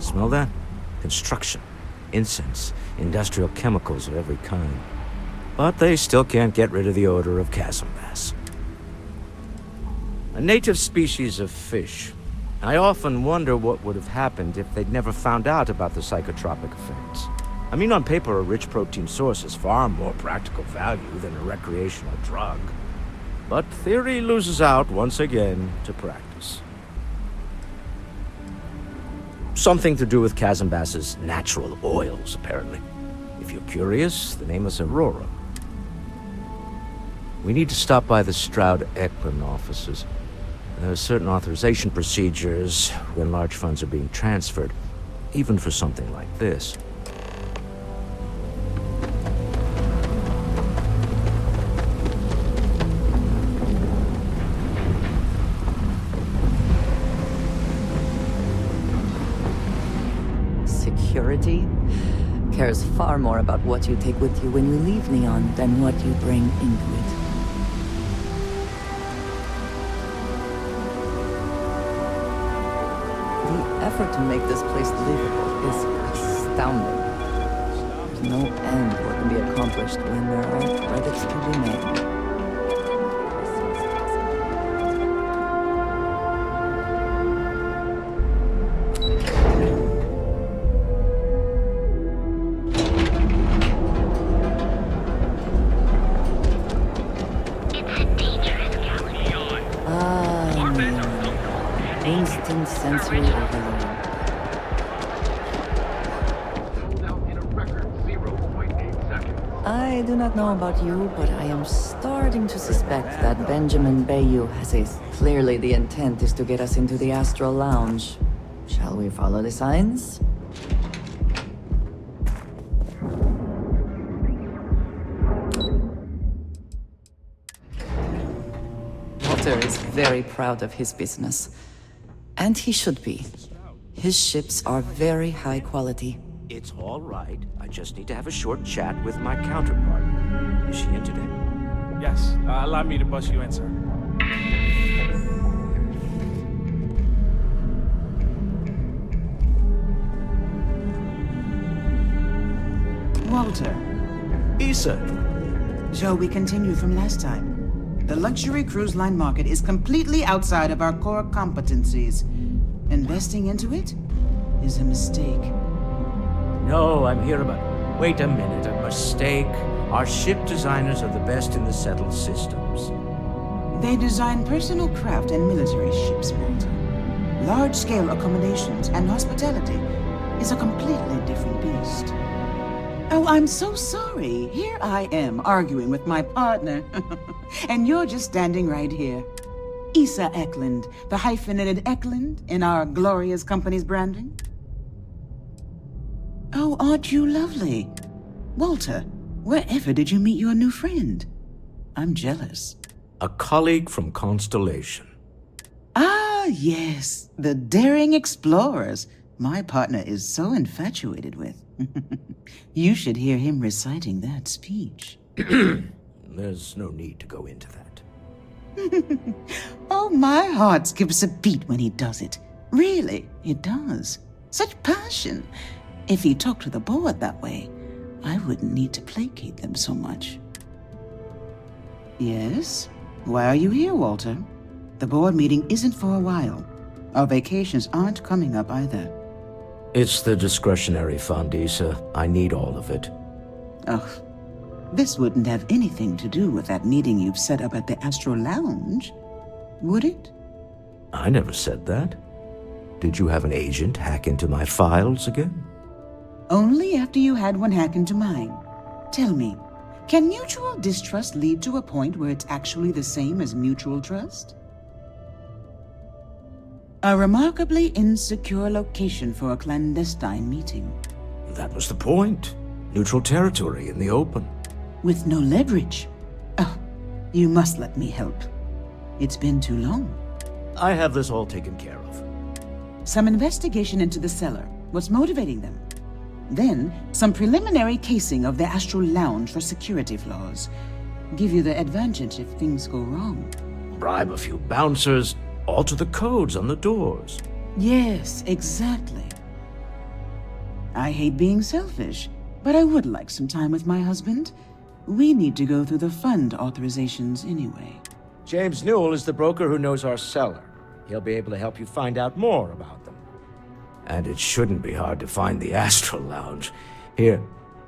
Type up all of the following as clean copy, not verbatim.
Smell that? Construction, incense, industrial chemicals of every kind. But they still can't get rid of the odor of chasm bass. A native species of fish. I often wonder what would have happened if they'd never found out about the psychotropic effects. I mean, on paper, a rich protein source is far more practical value than a recreational drug. But theory loses out once again to practice. Something to do with chasm bass's natural oils, apparently. If you're curious, the name is Aurora. We need to stop by the Stroud-Eklund offices. There are certain authorization procedures when large funds are being transferred, even for something like this. Security cares far more about what you take with you when you leave Neon than what you bring into it. The effort to make this place livable is astounding. There's no end to what can be accomplished when there are credits to be made. Instant sensory overload. I do not know about you, but I am starting to suspect that Benjamin Bayou has clearly the intent is to get us into the Astral Lounge. Shall we follow the signs? Walter is very proud of his business. And he should be. His ships are very high quality. It's all right. I just need to have a short chat with my counterpart. Is she in today? Yes. Allow me to bust you in, sir. Walter. Issa. Shall we continue from last time? The luxury cruise line market is completely outside of our core competencies. Investing into it is a mistake. No, I'm here about... Wait a minute, a mistake? Our ship designers are the best in the settled systems. They design personal craft and military ships, Walter. Large-scale accommodations and hospitality is a completely different beast. Oh, I'm so sorry. Here I am arguing with my partner. And you're just standing right here. Issa Eklund, the hyphenated Eklund in our glorious company's branding. Oh, aren't you lovely? Walter, wherever did you meet your new friend? I'm jealous. A colleague from Constellation. Ah, yes, the daring explorers my partner is so infatuated with. You should hear him reciting that speech. There's no need to go into that. Oh, my heart skips a beat when he does it. Really, it does. Such passion. If he talked to the board that way, I wouldn't need to placate them so much. Yes? Why are you here, Walter? The board meeting isn't for a while. Our vacations aren't coming up either. It's the discretionary fund, Issa. I need all of it. Oh, this wouldn't have anything to do with that meeting you've set up at the Astral Lounge, would it? I never said that. Did you have an agent hack into my files again? Only after you had one hack into mine. Tell me, can mutual distrust lead to a point where it's actually the same as mutual trust? A remarkably insecure location for a clandestine meeting. That was the point. Neutral territory in the open. With no leverage. Oh, you must let me help. It's been too long. I have this all taken care of. Some investigation into the cellar. What's motivating them? Then, some preliminary casing of the Astral Lounge for security flaws. Give you the advantage if things go wrong. Bribe a few bouncers, alter the codes on the doors. Yes, exactly. I hate being selfish, but I would like some time with my husband. We need to go through the fund authorizations anyway. James Newell is the broker who knows our seller. He'll be able to help you find out more about them. And it shouldn't be hard to find the Astral Lounge. Here,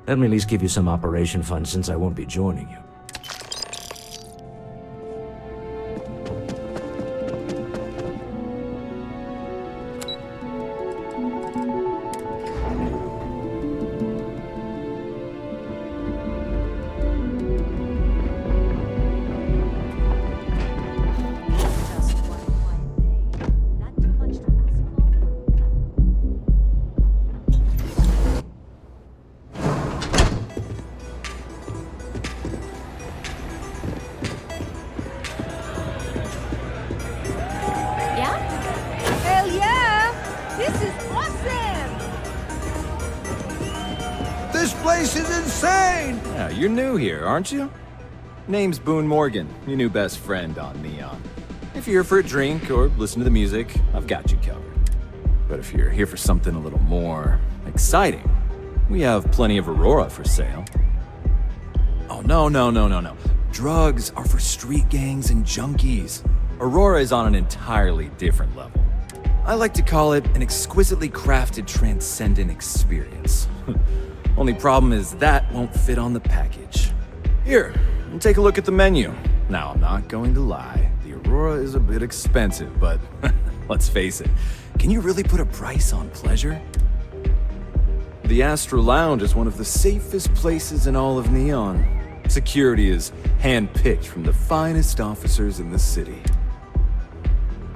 let me at least give you some operation funds since I won't be joining you. This place is insane! Yeah, you're new here, aren't you? Name's Boone Morgan, your new best friend on Neon. If you're here for a drink or listen to the music, I've got you covered. But if you're here for something a little more exciting, we have plenty of Aurora for sale. Oh, no. Drugs are for street gangs and junkies. Aurora is on an entirely different level. I like to call it an exquisitely crafted, transcendent experience. Only problem is that won't fit on the package. Here, take a look at the menu. Now, I'm not going to lie. The Aurora is a bit expensive, but let's face it. Can you really put a price on pleasure? The Astral Lounge is one of the safest places in all of Neon. Security is hand-picked from the finest officers in the city.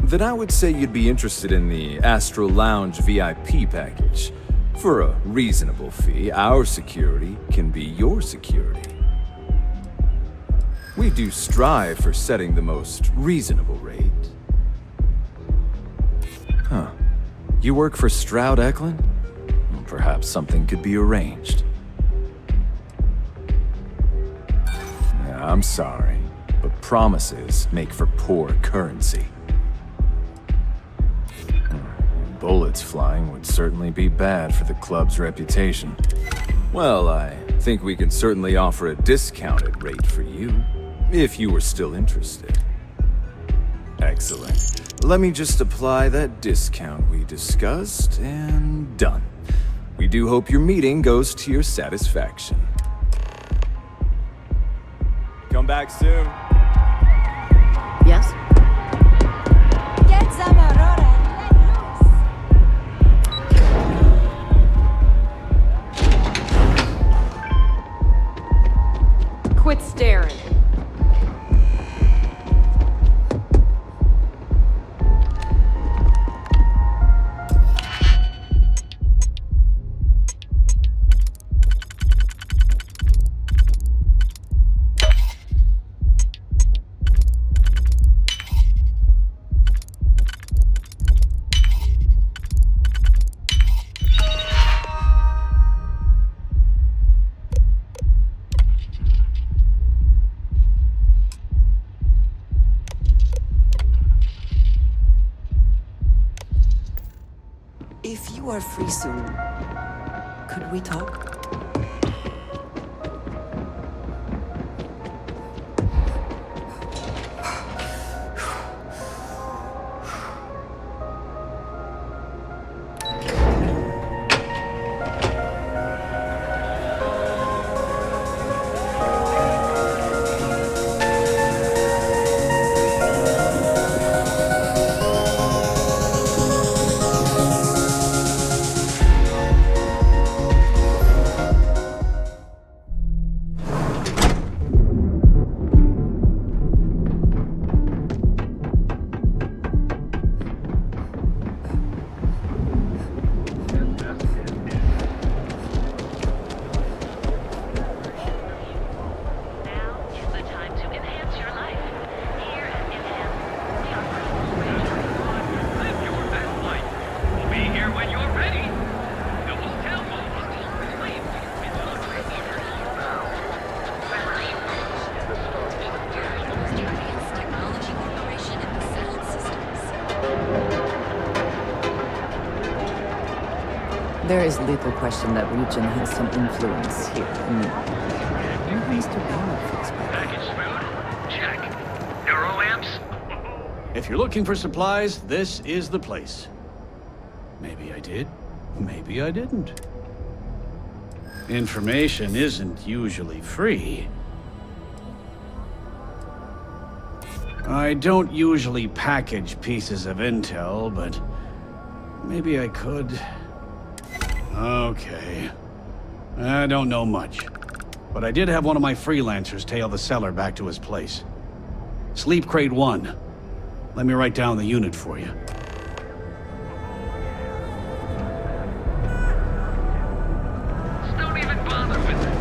Then I would say you'd be interested in the Astral Lounge VIP package. For a reasonable fee, our security can be your security. We do strive for setting the most reasonable rate. Huh. You work for Stroud Eklund? Well, perhaps something could be arranged. Yeah, I'm sorry, but promises make for poor currency. Bullets flying would certainly be bad for the club's reputation. Well, I think we can certainly offer a discounted rate for you, if you were still interested. Excellent. Let me just apply that discount we discussed, and done. We do hope your meeting goes to your satisfaction. Come back soon. Yes? Get some Aurora and let loose. Quit staring. If you are free soon, could we talk? There is little question that Regent has some influence here in Neon. Where has to be fixed by that? Package food? Check. Neuroamps? If you're looking for supplies, this is the place. Maybe I did, maybe I didn't. Information isn't usually free. I don't usually package pieces of intel, but maybe I could. Okay. I don't know much, but I did have one of my freelancers tail the seller back to his place. Sleep Crate 1. Let me write down the unit for you. Don't even bother with it.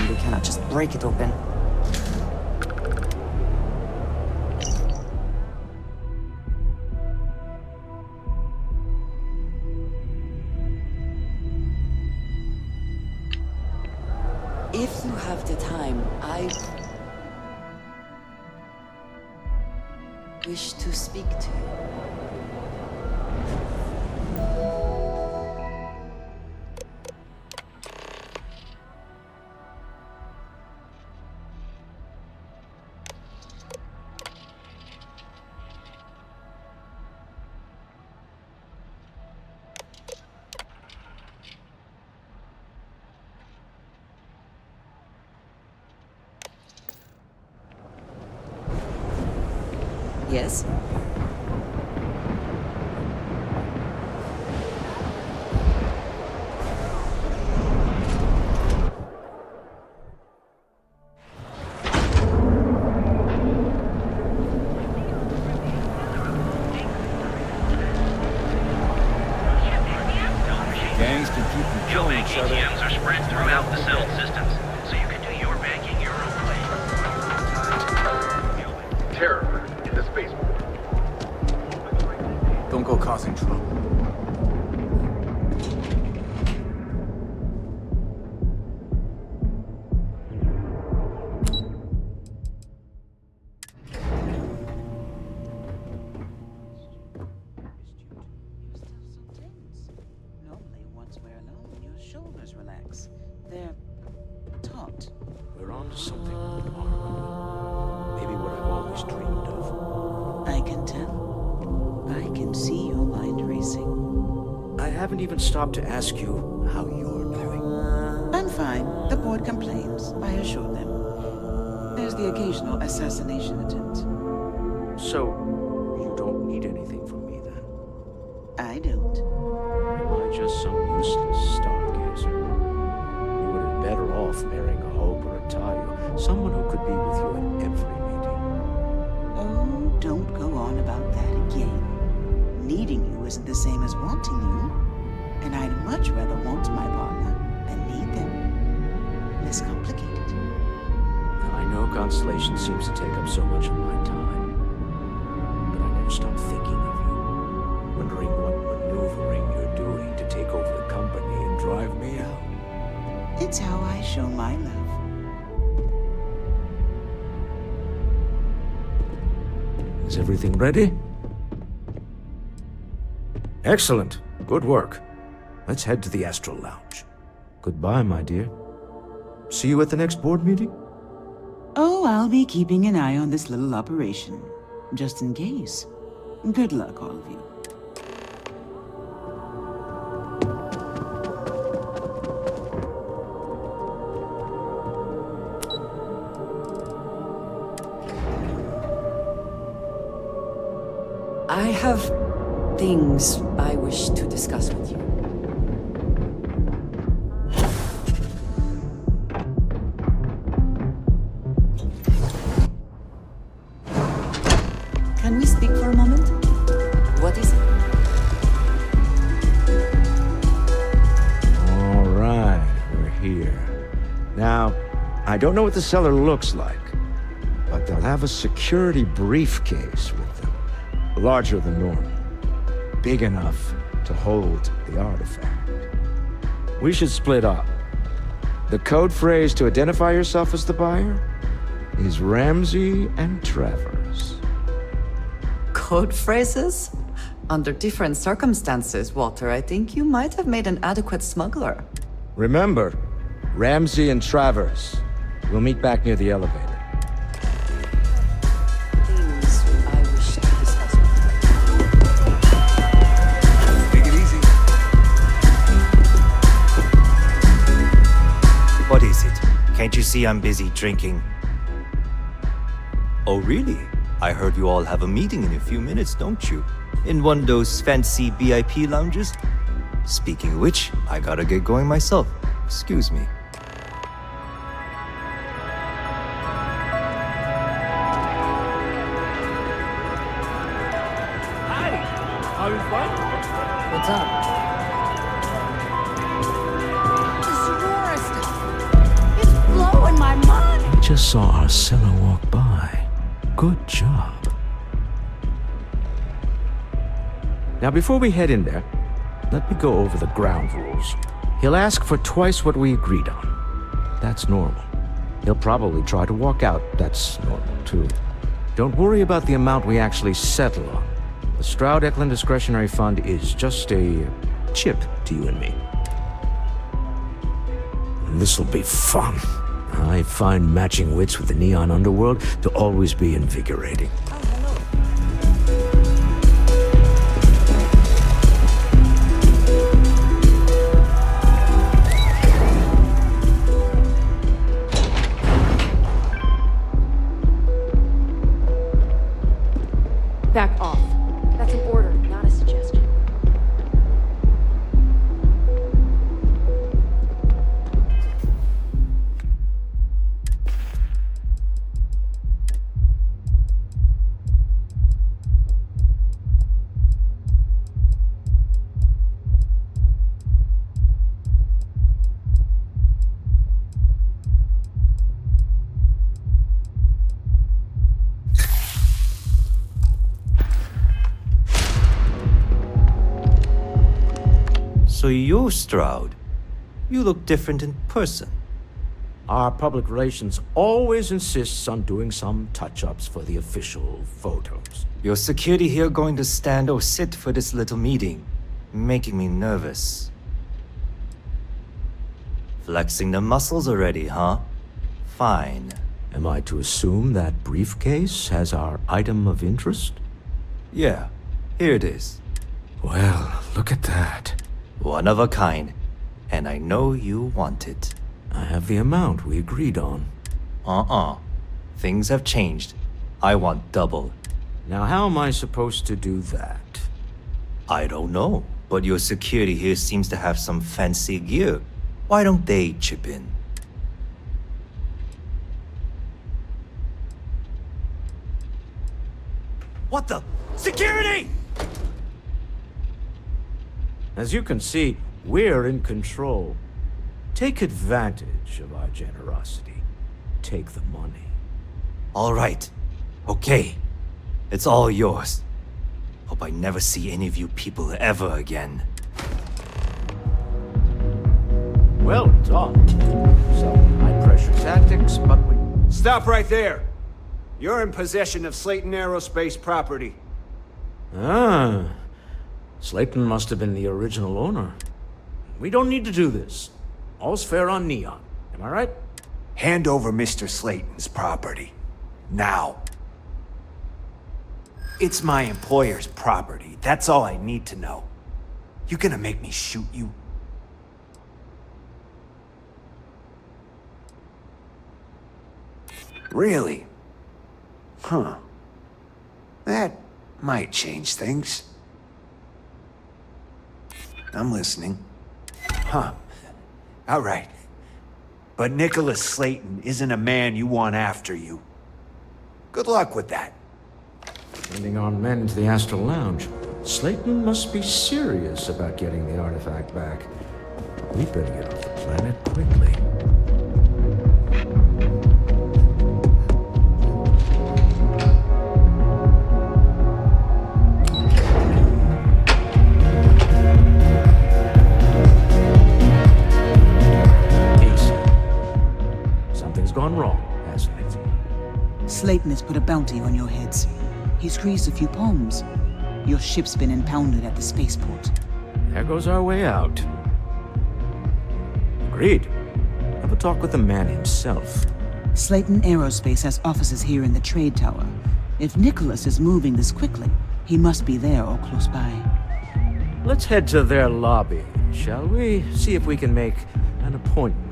We cannot just break it open. If you have the time, I wish to speak to you. Yes? Gangs can keep from Your killing bank each other. ATMs are spread throughout the cell systems, so you can do your banking your own way. Terror in the spaceport. Don't go causing trouble. Normally, once we're alone, your shoulders relax. They're taut. We're on to something remarkable. Maybe what I've always dreamed of. I can tell. I can see your mind racing. I haven't even stopped to ask you how you're doing. I'm fine. The board complains. I assure them. There's the occasional assassination attempt. So, you don't need anything from me then? I don't. Am I just some useless stargazer? You would have been better off marrying a Hope or a Tayo, someone who could be with you at every meeting. Oh, don't go on about that again. Needing you isn't the same as wanting you. And I'd much rather want my partner than need them. Less complicated. I know Constellation seems to take up so much of my time, but I never stop thinking of you, wondering what maneuvering you're doing to take over the company and drive me out. It's how I show my love. Is everything ready? Excellent. Good work. Let's head to the Astral Lounge. Goodbye, my dear. See you at the next board meeting? Oh, I'll be keeping an eye on this little operation. Just in case. Good luck, all of you. I have things I wish to discuss with you. Can we speak for a moment? What is it? All right, we're here. Now, I don't know what the cellar looks like, but they'll have a security briefcase with them. Larger than normal. Big enough to hold the artifact. We should split up. The code phrase to identify yourself as the buyer is Ramsey and Travers. Code phrases? Under different circumstances, Walter, I think you might have made an adequate smuggler. Remember, Ramsey and Travers. We'll meet back near the elevator. Things I wish to discuss with you. Take it easy. What is it? Can't you see I'm busy drinking? Oh, really? I heard you all have a meeting in a few minutes, don't you? In one of those fancy VIP lounges? Speaking of which, I gotta get going myself. Excuse me. Hi! Having fun? What's up? This Aurora stuff. It's blowing my mind. We just saw our cellar walk by. Good job. Now, before we head in there, let me go over the ground rules. He'll ask for twice what we agreed on. That's normal. He'll probably try to walk out. That's normal, too. Don't worry about the amount we actually settle on. The Stroud-Eklund Discretionary Fund is just a chip to you and me. This'll be fun. I find matching wits with the neon underworld to always be invigorating. Back off. That's an order, not a suggestion. So you're Stroud. You look different in person. Our public relations always insists on doing some touch-ups for the official photos. Your security here going to stand or sit for this little meeting, making me nervous. Flexing the muscles already, huh? Fine. Am I to assume that briefcase has our item of interest? Yeah, here it is. Well, look at that. One of a kind, and I know you want it. I have the amount we agreed on. Things have changed. I want double. Now, how am I supposed to do that? I don't know, but your security here seems to have some fancy gear. Why don't they chip in? What the? Security! As you can see, we're in control. Take advantage of our generosity. Take the money. All right. Okay. It's all yours. Hope I never see any of you people ever again. Well done. Some high-pressure tactics, but we... Stop right there. You're in possession of Slayton Aerospace property. Ah. Slayton must have been the original owner. We don't need to do this. All's fair on Neon. Am I right? Hand over Mr. Slayton's property. Now. It's my employer's property. That's all I need to know. You gonna make me shoot you? Really? Huh. That Might change things. I'm listening. Huh. All right. But Nicholas Slayton isn't a man you want after you. Good luck with that. Sending on men to the Astral Lounge. Slayton must be serious about getting the artifact back. We better get off the planet quickly. Something's gone wrong, hasn't it? Slayton has put a bounty on your heads. He's greased a few palms. Your ship's been impounded at the spaceport. There goes our way out. Agreed. Have a talk with the man himself. Slayton Aerospace has offices here in the trade tower. If Nicholas is moving this quickly, he must be there or close by. Let's head to their lobby, shall we? See if we can make an appointment.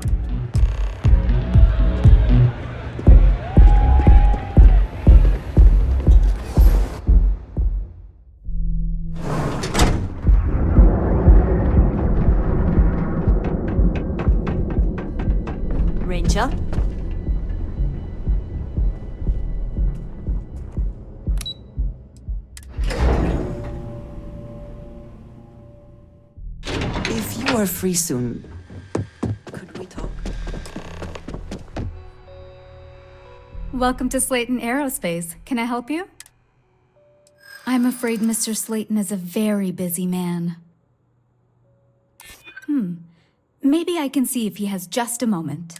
Ranger? If you are free soon, could we talk? Welcome to Slayton Aerospace. Can I help you? I'm afraid Mr. Slayton is a very busy man. Maybe I can see if he has just a moment.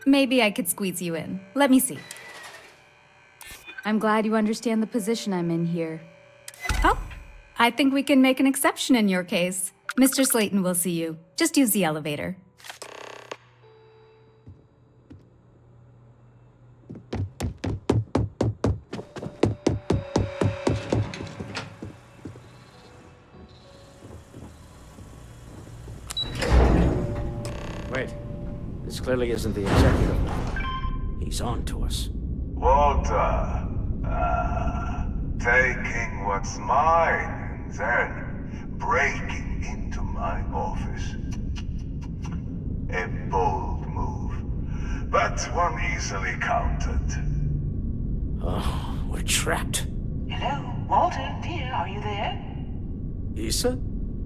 Maybe I could squeeze you in. Let me see. I'm glad you understand the position I'm in here. Oh, I think we can make an exception in your case. Mr. Slayton will see you. Just use the elevator. Wait. This clearly isn't the executive. He's on to us. Walter. Taking what's mine and then breaking into my office. A bold move, but one easily countered. Oh, we're trapped. Hello, Walter, dear, are you there? Issa?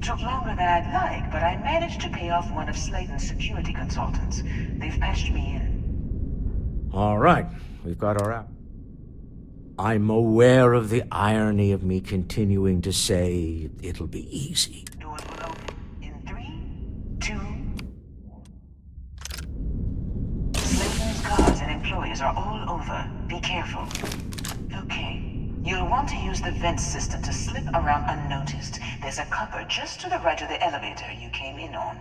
Took longer than I'd like, but I managed to pay off one of Slayton's security consultants. They've patched me in. All right, we've got our app. I'm aware of the irony of me continuing to say it'll be easy. Doors will open in 3, 2... Slayton's guards and employees are all over. Be careful. Okay. You'll want to use the vent system to slip around unnoticed. There's a cupboard just to the right of the elevator you came in on.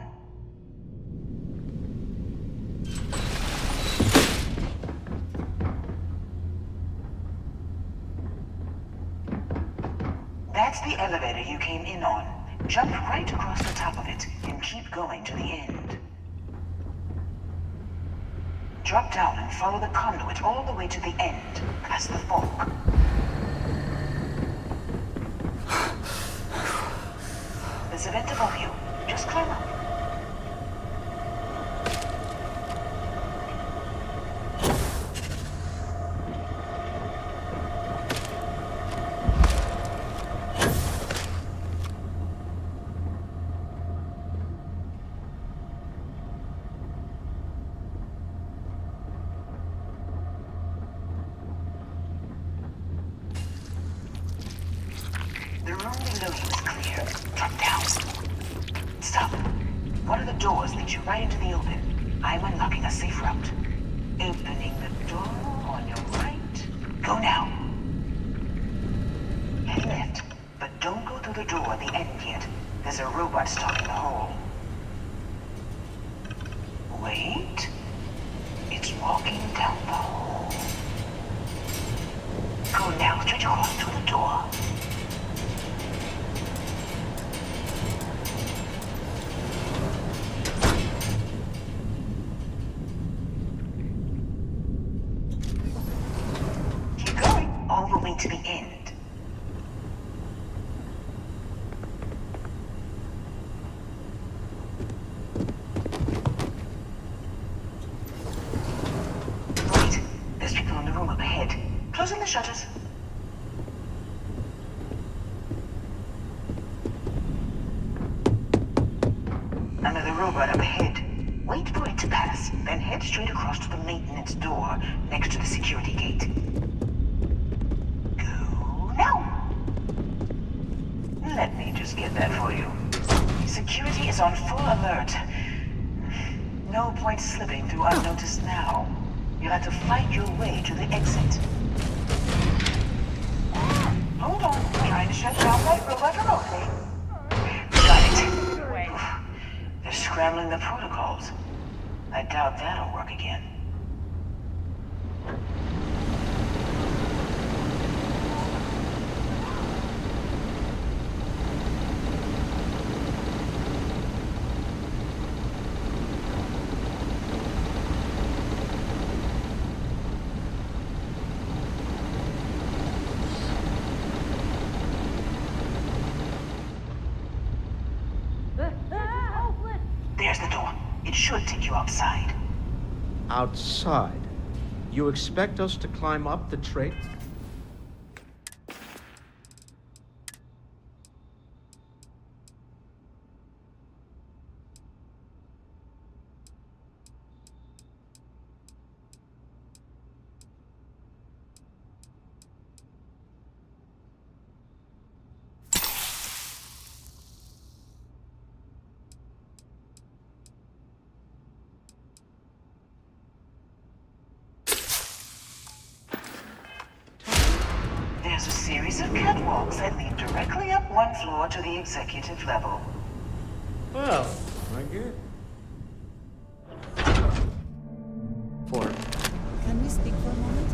That's the elevator you came in on. Jump right across the top of it and keep going to the end. Drop down and follow the conduit all the way to the end, past the fork. There's a vent above you. Just climb up. The room below you is clear. Drop down. Stop. One of the doors leads you right into the open. I'm unlocking a safe route. Opening the door on your right. Go now. Head left, but don't go through the door at the end yet. There's a robot stalking the hall. Wait. It's walking down the hall. Go now, straight across to the door. to the end. Wait, there's people in the room up ahead. Closing the shutters. Another robot up ahead. Wait for it to pass, then head straight across to the maintenance door next to the security gate. Go now! Let me just get that for you. Security is on full alert. No point slipping through unnoticed now. You'll have to fight your way to the exit. Hold on, trying to shut down that robot remotely. Got it. They're scrambling the protocols. I doubt that'll work again. There's the door. It should take you outside. Outside? You expect us to climb up the trait? There's a series of catwalks that lead directly up one floor to the executive level. Well, I get. Can we speak for a moment?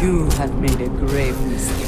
You have made a grave mistake.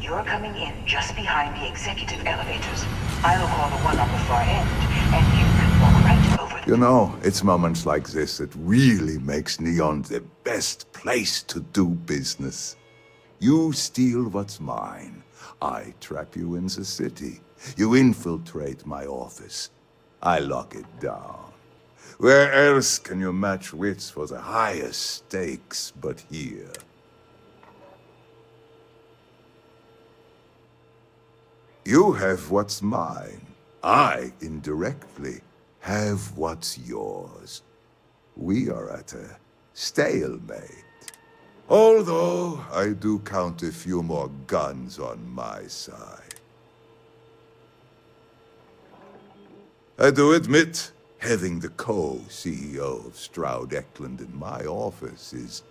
You're coming in just behind the executive elevators. I'll call the one on the far end, and you can walk right over them. You know, it's moments like this that really makes Neon the best place to do business. You steal what's mine. I trap you in the city. You infiltrate my office. I lock it down. Where else can you match wits for the highest stakes but here? You have what's mine. I, indirectly, have what's yours. We are at a stalemate. Although, I do count a few more guns on my side. I do admit, having the co-CEO of Stroud Eklund in my office is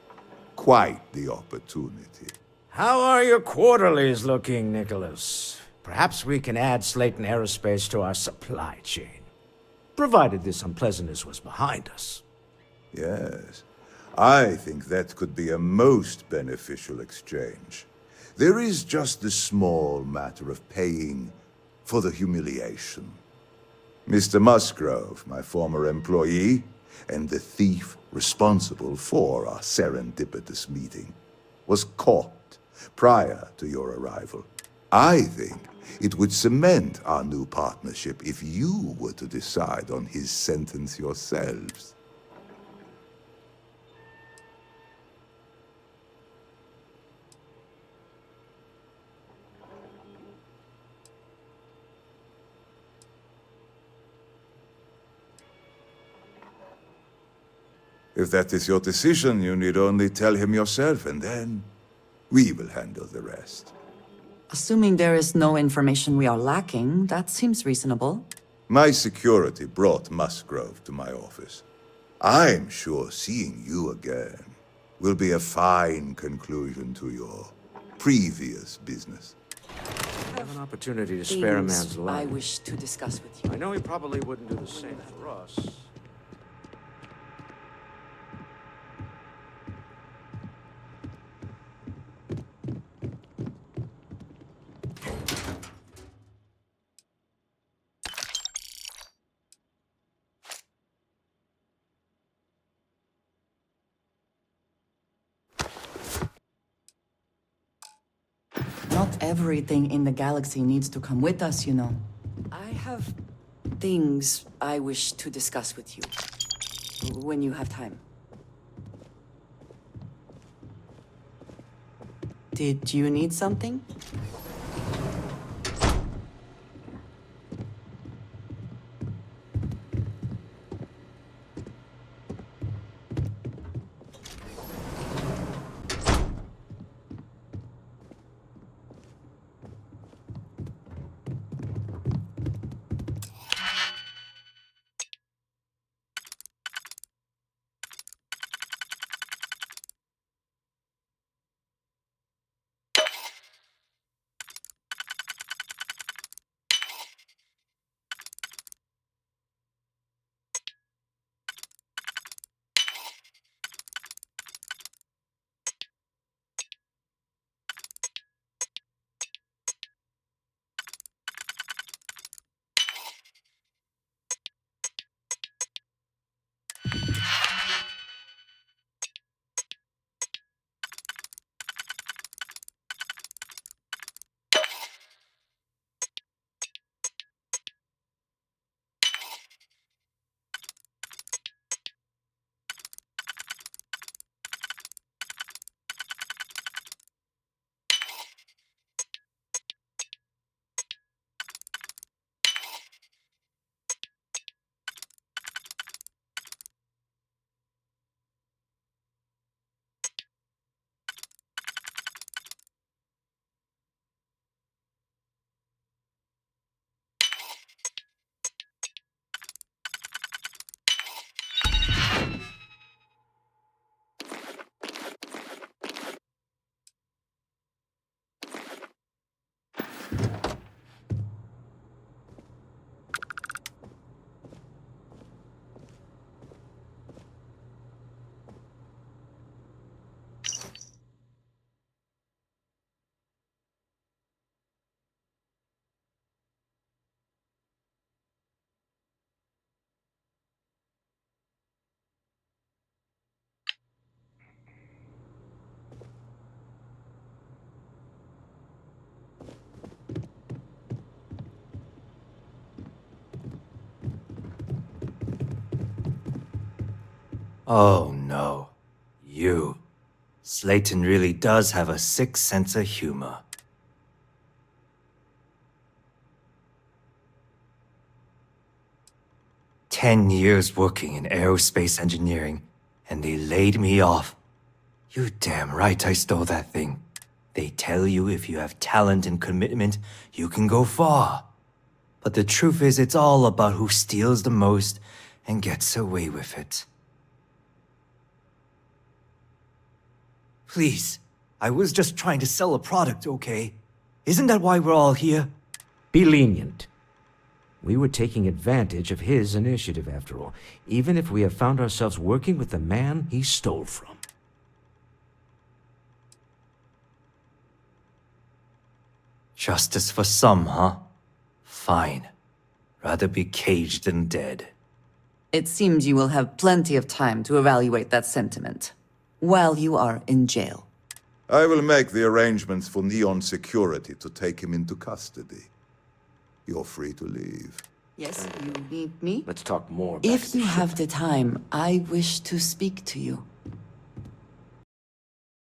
quite the opportunity. How are your quarterlies looking, Nicholas? Perhaps we can add Slayton Aerospace to our supply chain. Provided this unpleasantness was behind us. Yes, I think that could be a most beneficial exchange. There is just the small matter of paying for the humiliation. Mr. Musgrove, my former employee, and the thief responsible for our serendipitous meeting, was caught prior to your arrival. I think it would cement our new partnership if you were to decide on his sentence yourselves. If that is your decision, you need only tell him yourself, and then we will handle the rest. Assuming there is no information we are lacking, that seems reasonable. My security brought Musgrove to my office. I'm sure seeing you again will be a fine conclusion to your previous business. I have an opportunity to spare a man's life. I wish to discuss with you. I know he probably wouldn't do the same for us. Not everything in the galaxy needs to come with us, you know. I have things I wish to discuss with you. When you have time. Did you need something? Oh no. You. Slayton really does have a sick sense of humor. "10 years working in aerospace engineering, and they laid me off. You damn right I stole that thing. They tell you if you have talent and commitment, you can go far. But the truth is, it's all about who steals the most and gets away with it." Please, I was just trying to sell a product, okay? Isn't that why we're all here? Be lenient. We were taking advantage of his initiative, after all, even if we have found ourselves working with the man he stole from. Justice for some, huh? Fine. Rather be caged than dead. It seems you will have plenty of time to evaluate that sentiment while you are in jail. I will make the arrangements for Neon Security to take him into custody. You're free to leave. Yes, you need me? Let's talk more about If you have the time, I wish to speak to you.